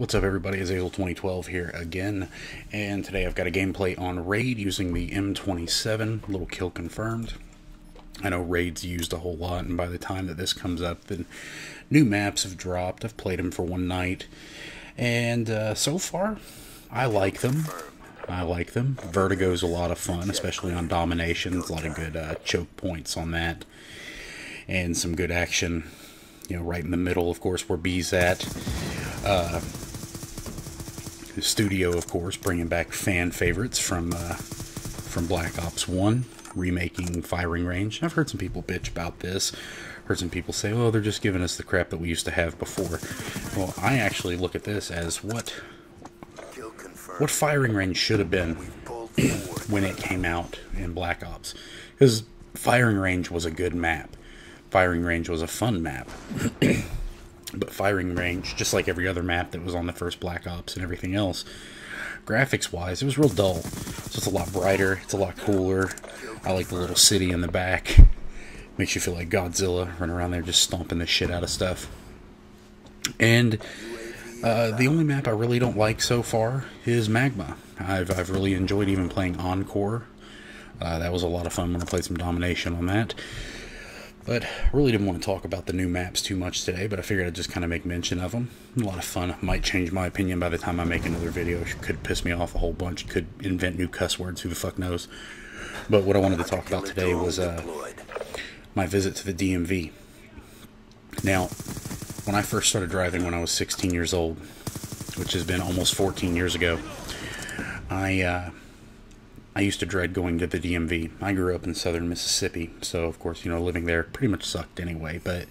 What's up everybody, Azazel 2012 here again, and today I've got a gameplay on Raid using the M27, little kill confirmed. I know Raid's used a whole lot, and by the time that this comes up, the new maps have dropped. I've played them for one night, and so far, I like them. Vertigo's a lot of fun, especially on dominations, a lot of good choke points on that, and some good action, you know, right in the middle, of course, where B's at. The studio, of course, bringing back fan favorites from Black Ops 1, remaking firing range. I've heard some people bitch about this. Heard some people say, oh, they're just giving us the crap that we used to have before. Well, I actually look at this as what firing range should have been when it came out in Black Ops. Because firing range was a good map. Firing range was a fun map. But firing range, just like every other map that was on the first Black Ops and everything else, graphics-wise, it was real dull. So it's a lot brighter, it's a lot cooler. I like the little city in the back. Makes you feel like Godzilla, running around there just stomping the shit out of stuff. And the only map I really don't like so far is Magma. I've really enjoyed even playing Encore. That was a lot of fun when I played some Domination on that. But I really didn't want to talk about the new maps too much today, but I figured I'd just kind of make mention of them. A lot of fun. Might change my opinion by the time I make another video. Could piss me off a whole bunch. Could invent new cuss words. Who the fuck knows? But what I wanted to talk about today was my visit to the DMV. Now, when I first started driving when I was 16 years old, which has been almost 14 years ago, I used to dread going to the DMV. I grew up in southern Mississippi, so of course, you know, living there pretty much sucked anyway, but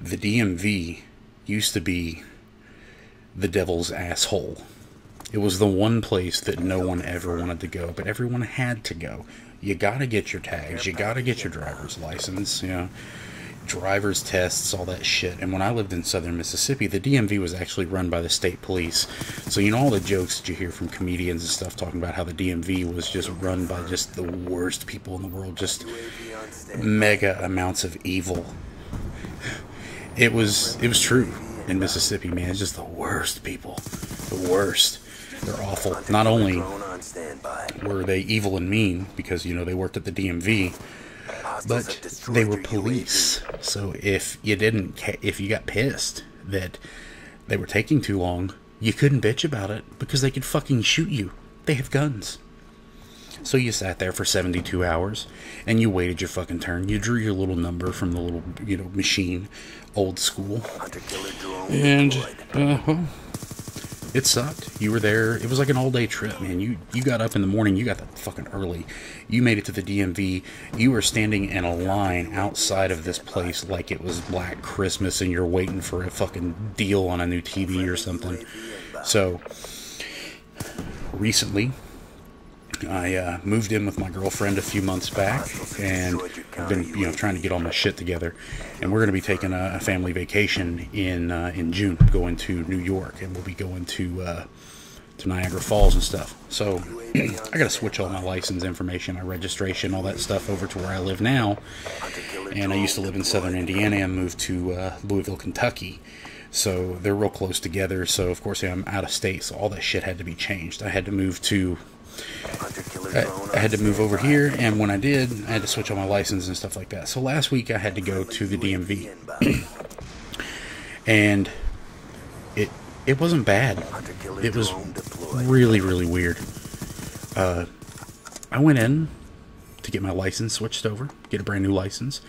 the DMV used to be the devil's asshole. It was the one place that no one ever wanted to go, but everyone had to go. You gotta get your tags, you gotta get your driver's license, you know, driver's tests, all that shit. And when I lived in southern Mississippi, the DMV was actually run by the state police. So you know all the jokes that you hear from comedians and stuff talking about how the DMV was just run by just the worst people in the world, just mega amounts of evil. It was true in Mississippi, man. It's just the worst people. The worst. They're awful. Not only were they evil and mean because, you know, they worked at the DMV, but they were police. So if you got pissed that they were taking too long, you couldn't bitch about it because they could fucking shoot you. They have guns. So you sat there for 72 hours and you waited your fucking turn. You drew your little number from the little, you know, machine, old school. And well, it sucked. You were there. It was like an all-day trip, man. You got up in the morning. You got there fucking early. You made it to the DMV. You were standing in a line outside of this place like it was Black Christmas and you're waiting for a fucking deal on a new TV or something. So, recently, I moved in with my girlfriend a few months back, and I've been, you know, trying to get all my shit together. And we're going to be taking a family vacation in June, going to New York, and we'll be going to Niagara Falls and stuff. So I got to switch all my license information, my registration, all that stuff over to where I live now. And I used to live in southern Indiana and moved to Louisville, Kentucky. So they're real close together. So of course, I'm out of state, so all that shit had to be changed. I had to move over here, and when I did, I had to switch all my license and stuff like that. So last week I had to go to the DMV, and it wasn't bad. It was really, really weird. I went in to get my license switched over, get a brand new license,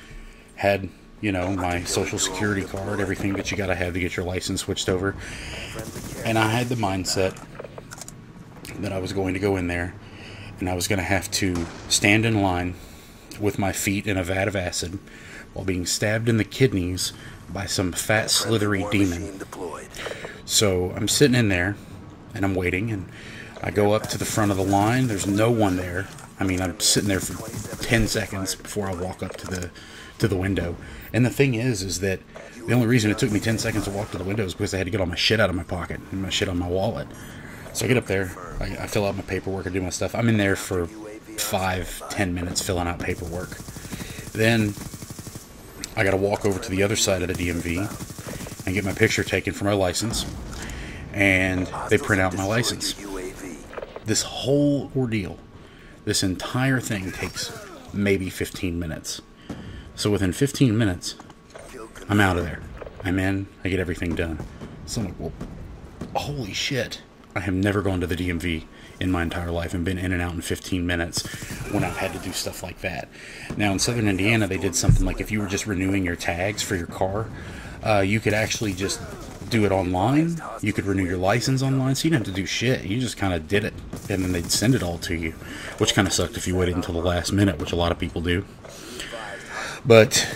had, you know, my social security card, everything that you gotta have to get your license switched over, and I had the mindset that I was going to go in there and I was going to have to stand in line with my feet in a vat of acid while being stabbed in the kidneys by some fat slithery demon. So I'm sitting in there and I'm waiting, and I go up to the front of the line. There's no one there. I mean, I'm sitting there for 10 seconds before I walk up to the window. And the thing is that the only reason it took me 10 seconds to walk to the window is because I had to get all my shit out of my pocket and my shit on my wallet. So I get up there, I fill out my paperwork, I do my stuff. I'm in there for 5-10 minutes filling out paperwork. Then I got to walk over to the other side of the DMV and get my picture taken for my license. and they print out my license. This whole ordeal, this entire thing takes maybe 15 minutes. So within 15 minutes, I'm out of there. I'm in, I get everything done. So I'm like, well, holy shit. I have never gone to the DMV in my entire life and been in and out in 15 minutes when I've had to do stuff like that. Now in Southern Indiana, they did something like if you were just renewing your tags for your car, you could actually just do it online. You could renew your license online, so you didn't have to do shit. You just kind of did it, and then they'd send it all to you, which kind of sucked if you waited until the last minute, which a lot of people do. But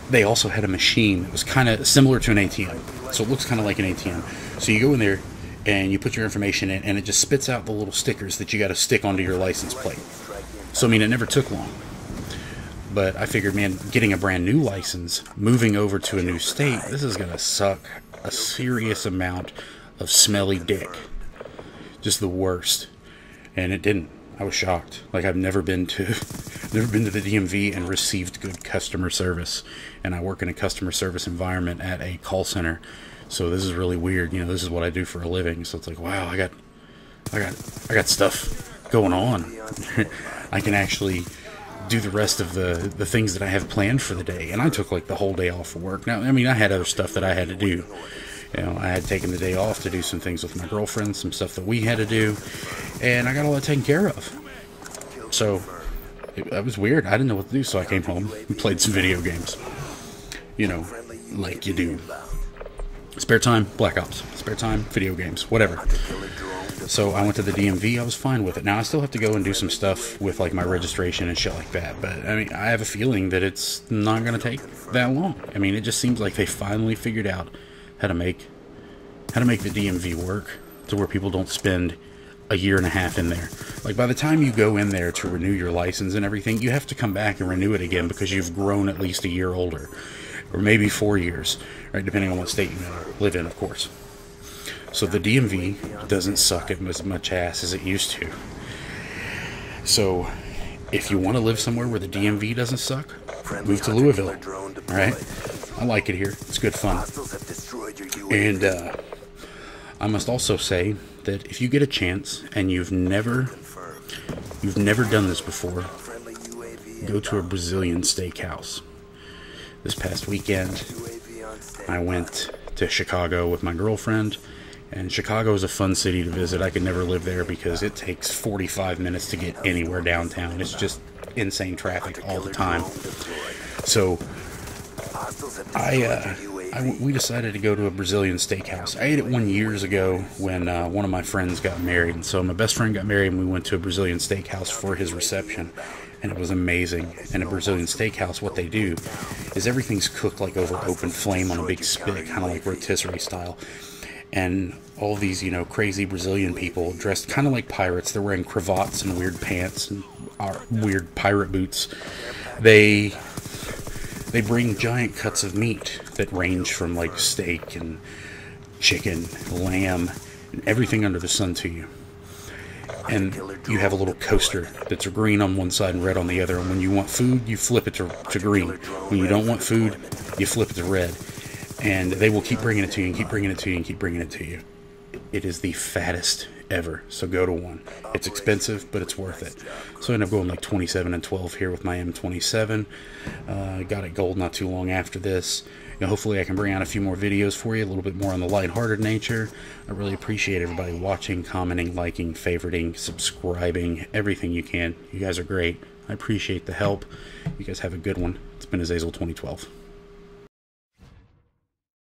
they also had a machine that was kind of similar to an ATM, so it looks kind of like an ATM. So you go in there and you put your information in, and it just spits out the little stickers that you got to stick onto your license plate. So I mean, it never took long. But I figured, man, getting a brand new license, moving over to a new state, this is going to suck a serious amount of smelly dick. Just the worst. And it didn't. I was shocked. Like, I've never been to the DMV and received good customer service. And I work in a customer service environment at a call center. So this is really weird. You know, this is what I do for a living. So it's like, wow, I got stuff going on. I can actually do the rest of the things that I have planned for the day. And I took like the whole day off for work. Now, I mean, I had other stuff that I had to do. You know, I had taken the day off to do some things with my girlfriend, some stuff that we had to do, and I got all that taken care of. So it was weird. I didn't know what to do, so I came home and played some video games. You know, like you do. Spare time, Black Ops. Spare time, video games, whatever. So I went to the DMV. I was fine with it. Now I still have to go and do some stuff with like my registration and shit like that. But I mean, I have a feeling that it's not going to take that long. I mean, it just seems like they finally figured out how to make the DMV work to where people don't spend a year and a half in there. Like by the time you go in there to renew your license and everything, you have to come back and renew it again because you've grown at least a year older, or maybe 4 years, right? Depending on what state you live in, of course. So the DMV doesn't suck as much ass as it used to. So if you want to live somewhere where the DMV doesn't suck, move to Louisville. All right, I like it here. It's good fun. And I must also say that if you get a chance and you've never done this before, go to a Brazilian steakhouse. This past weekend, I went to Chicago with my girlfriend. And Chicago is a fun city to visit. I could never live there because it takes 45 minutes to get anywhere downtown. It's just insane traffic all the time. So we decided to go to a Brazilian steakhouse. I ate it 1 year ago when one of my friends got married. And so my best friend got married and we went to a Brazilian steakhouse for his reception. And it was amazing. And a Brazilian steakhouse, what they do is everything's cooked like over open flame on a big spit, kind of like rotisserie style. And all these, you know, crazy Brazilian people dressed kind of like pirates. They're wearing cravats and weird pants and weird pirate boots. They bring giant cuts of meat that range from like steak and chicken, lamb, and everything under the sun to you. And you have a little coaster that's green on one side and red on the other. And when you want food, you flip it to green. When you don't want food, you flip it to red. And they will keep bringing it to you and keep bringing it to you and keep bringing it to you. It is the fattest ever. So go to one. It's expensive, but it's worth it. So I ended up going like 27 and 12 here with my M27. Got it gold not too long after this. You know, hopefully I can bring out a few more videos for you, a little bit more on the lighthearted nature. I really appreciate everybody watching, commenting, liking, favoriting, subscribing, everything you can. You guys are great. I appreciate the help. You guys have a good one. It's been Azazel 2012.